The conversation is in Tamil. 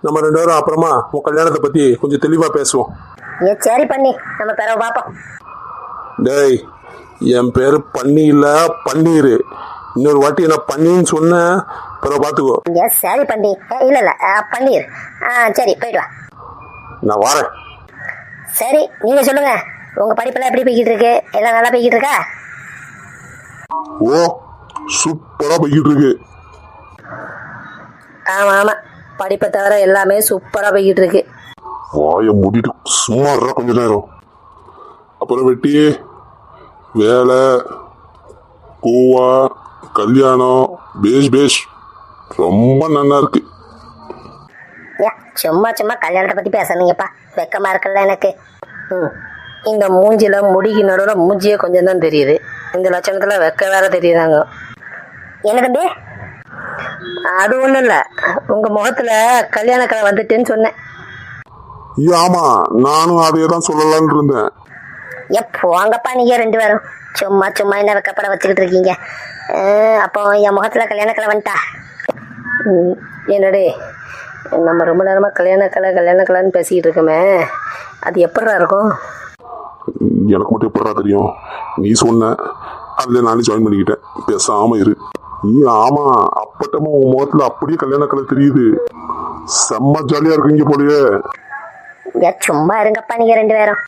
நம்ம 2 பேரும் அப்புறமா உன் கல்யாணத்தை பத்தி கொஞ்சம் தெளிவா பேசுவோம். சரி பண்ணி நம்ம பிறகு பார்ப்போம். டேய், என் பேரு பன்னி இல்ல பன்னீர். இன்னொரு வாட்டி என்ன பண்ணின்னு சொன்ன பிறகு பாத்துக்கோ. சரி பண்ணி. இல்ல பன்னீர். சரி போயிட்டு வா. நான் வரேன். சரி நீங்க சொல்லுங்க, உங்க படிப்பெல்லாம் எப்படி போய்கிட்டு இருக்கு? எல்லாம் நல்லா போய்கிட்டு இருக்கா? ஓ, சூப்பரா போய்கிட்டு இருக்கு. ஆமா ஆமா, படிப்பை தவிர எல்லாமே சூப்பரா போய்கிட்டு இருக்கு. வாய மூடிட்டு சும்மா இருடா கொஞ்ச நேரம். அப்புறம் வெட்டி வேலை, கோவா, கல்யாணம், பேஷ் ரொம்ப நல்லா இருக்கு. சும்மா சும்மா கல்யாணத்தை பத்தி பேசுறீங்கப்பா, வெக்கமா இருக்குல்ல எனக்கு. இந்த மூஞ்சில முடிக்கு நடுவில் மூஞ்சியே கொஞ்சம் தான் தெரியுது, இந்த லட்சணத்துல வெக்க வேற தெரியுதாங்க. என்ன தம்பி? அது ஒண்ணும் இல்ல, உங்க முகத்துல கல்யாண கலை வந்துட்டுன்னு சொன்னேன். ஆமா, நானும் அதே தான் சொல்லலான்னு இருந்தேன். போங்கப்பா நீங்க 2 பேரும் சும்மா சும்மா என்ன வெக்கப்பட வச்சுக்கிட்டு இருக்கீங்க. அப்போ என் முகத்துல கல்யாண கலை வந்துட்டா? என்னடே, நம்ம ரொம்ப நேரமா கல்யாண கலைன்னு பேசிக்கிட்டு இருக்கோமே, அது எப்படா இருக்கும்? எனக்கு மட்டும் எப்படா தெரியும்? நீ சொன்ன, அதுல நானே ஜாயின் பண்ணிக்கிட்டேன். பேசாம இரு. ஆமா, அப்பட்டமா உன் முகத்துல அப்படியே கல்யாண கலை தெரியுது. செம்ம ஜாலியா இருக்கீங்க போலயே. சும்மா இருங்கப்பா நீங்க 2 பேரும்.